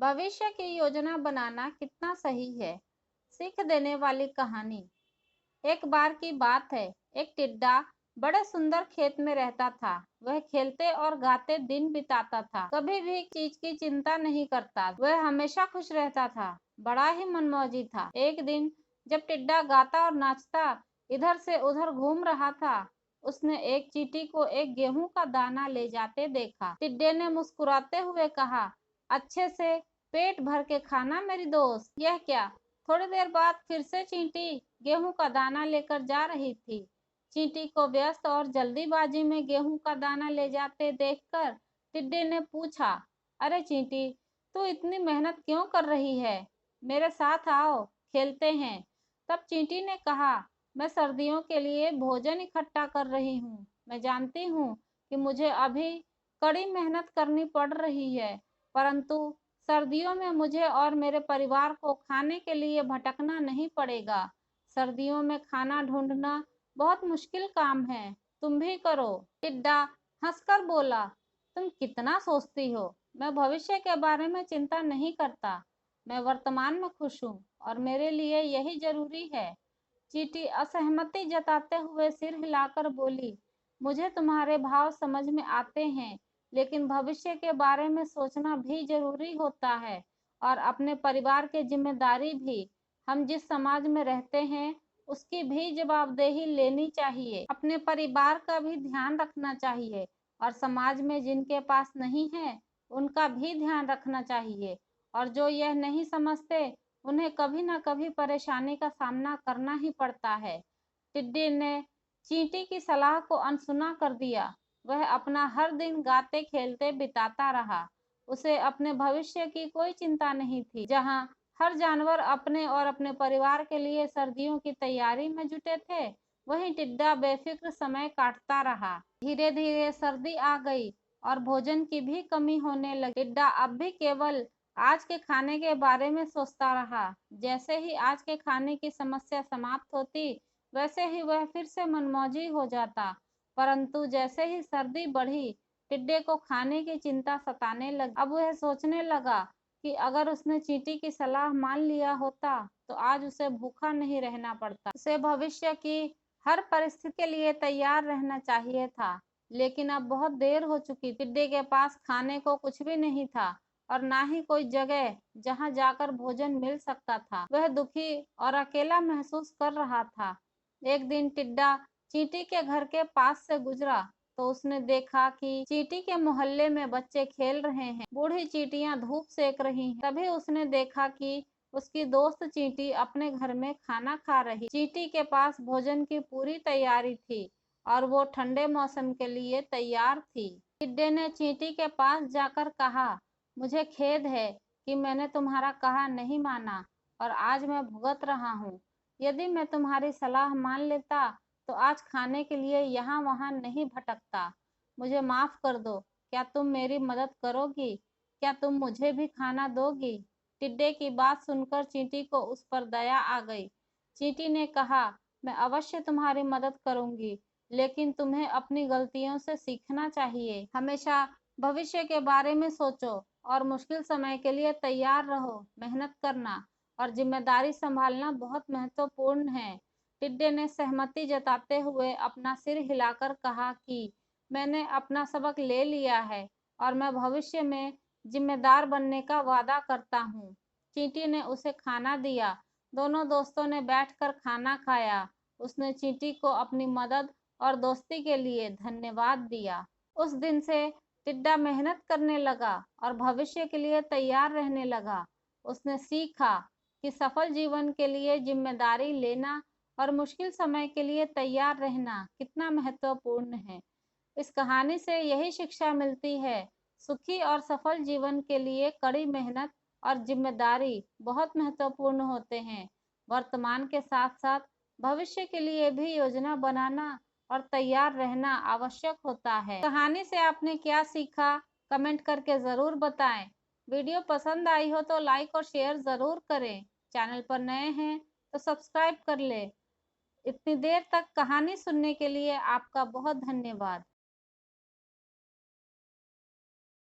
भविष्य की योजना बनाना कितना सही है। सीख देने वाली कहानी। एक बार की बात है, एक टिड्डा बड़े सुंदर खेत में रहता था। वह खेलते और गाते दिन बिताता था, कभी भी चीज की चिंता नहीं करता। वह हमेशा खुश रहता था, बड़ा ही मनमौजी था। एक दिन जब टिड्डा गाता और नाचता इधर से उधर घूम रहा था, उसने एक चींटी को एक गेहूं का दाना ले जाते देखा। टिड्डे ने मुस्कुराते हुए कहा, अच्छे से पेट भर के खाना मेरी दोस्त। यह क्या? थोड़ी देर बाद फिर से चींटी गेहूं का दाना लेकर जा रही थी। चींटी को व्यस्त और जल्दीबाजी में गेहूं का दाना ले जाते देखकर टिड्डे ने पूछा, अरे चींटी, तू इतनी मेहनत क्यों कर रही है? मेरे साथ आओ, खेलते हैं। तब चींटी ने कहा, मैं सर्दियों के लिए भोजन इकट्ठा कर रही हूँ। मैं जानती हूँ कि मुझे अभी कड़ी मेहनत करनी पड़ रही है, परंतु सर्दियों में मुझे और मेरे परिवार को खाने के लिए भटकना नहीं पड़ेगा। सर्दियों में खाना ढूंढना बहुत मुश्किल काम है, तुम भी करो। टिड्डा हंसकर बोला, तुम कितना सोचती हो? मैं भविष्य के बारे में चिंता नहीं करता। मैं वर्तमान में खुश हूँ और मेरे लिए यही जरूरी है। चींटी असहमति जताते हुए सिर हिलाकर बोली, मुझे तुम्हारे भाव समझ में आते हैं, लेकिन भविष्य के बारे में सोचना भी जरूरी होता है और अपने परिवार की जिम्मेदारी भी। हम जिस समाज में रहते हैं उसकी भी जवाबदेही लेनी चाहिए। अपने परिवार का भी ध्यान रखना चाहिए और समाज में जिनके पास नहीं है उनका भी ध्यान रखना चाहिए। और जो यह नहीं समझते उन्हें कभी न कभी परेशानी का सामना करना ही पड़ता है। टिड्डी ने चींटी की सलाह को अनसुना कर दिया। वह अपना हर दिन गाते खेलते बिताता रहा। उसे अपने भविष्य की कोई चिंता नहीं थी। जहाँ हर जानवर अपने और अपने परिवार के लिए सर्दियों की तैयारी में जुटे थे, वहीं टिड्डा बेफिक्र समय काटता रहा। धीरे धीरे सर्दी आ गई और भोजन की भी कमी होने लगी। टिड्डा अब भी केवल आज के खाने के बारे में सोचता रहा। जैसे ही आज के खाने की समस्या समाप्त होती, वैसे ही वह फिर से मनमौजी हो जाता। परंतु जैसे ही सर्दी बढ़ी, टिड्डे को खाने की चिंता सताने लगी। अब वह सोचने लगा कि अगर उसने चींटी की सलाह मान लिया होता तो आज उसे भूखा नहीं रहना पड़ता। उसे भविष्य की हर परिस्थिति के लिए तैयार रहना चाहिए था। लेकिन अब बहुत देर हो चुकी। टिड्डे के पास खाने को कुछ भी नहीं था और ना ही कोई जगह जहां जाकर भोजन मिल सकता था। वह दुखी और अकेला महसूस कर रहा था। एक दिन टिड्डा चींटी के घर के पास से गुजरा तो उसने देखा कि चींटी के मोहल्ले में बच्चे खेल रहे हैं। बूढ़ी चींटियां धूप सेक रही हैं। तभी उसने देखा कि उसकी दोस्त चींटी अपने घर में खाना खा रही। चींटी के पास भोजन की पूरी तैयारी थी और वो ठंडे मौसम के लिए तैयार थी। टिड्डे ने चींटी के पास जाकर कहा, मुझे खेद है कि मैंने तुम्हारा कहा नहीं माना और आज मैं भुगत रहा हूँ। यदि मैं तुम्हारी सलाह मान लेता तो आज खाने के लिए यहाँ वहाँ नहीं भटकता। मुझे माफ कर दो। क्या तुम मेरी मदद करोगी? क्या तुम मुझे भी खाना दोगी? टिड्डे की बात सुनकर चींटी को उस पर दया आ गई। चींटी ने कहा, मैं अवश्य तुम्हारी मदद करूंगी, लेकिन तुम्हें अपनी गलतियों से सीखना चाहिए। हमेशा भविष्य के बारे में सोचो और मुश्किल समय के लिए तैयार रहो। मेहनत करना और जिम्मेदारी संभालना बहुत महत्वपूर्ण है। टिड्डे ने सहमति जताते हुए अपना सिर हिलाकर कहा कि मैंने अपना सबक ले लिया है और मैं भविष्य में जिम्मेदार बनने का वादा करता हूँ। चींटी ने उसे खाना दिया। दोनों दोस्तों ने बैठकर खाना खाया। उसने चींटी को अपनी मदद और दोस्ती के लिए धन्यवाद दिया। उस दिन से टिड्डा मेहनत करने लगा और भविष्य के लिए तैयार रहने लगा। उसने सीखा कि सफल जीवन के लिए जिम्मेदारी लेना और मुश्किल समय के लिए तैयार रहना कितना महत्वपूर्ण है। इस कहानी से यही शिक्षा मिलती है, सुखी और सफल जीवन के लिए कड़ी मेहनत और जिम्मेदारी बहुत महत्वपूर्ण होते हैं। वर्तमान के साथ साथ भविष्य के लिए भी योजना बनाना और तैयार रहना आवश्यक होता है। कहानी से आपने क्या सीखा, कमेंट करके ज़रूर बताएं। वीडियो पसंद आई हो तो लाइक और शेयर ज़रूर करें। चैनल पर नए हैं तो सब्सक्राइब कर ले। इतनी देर तक कहानी सुनने के लिए आपका बहुत धन्यवाद।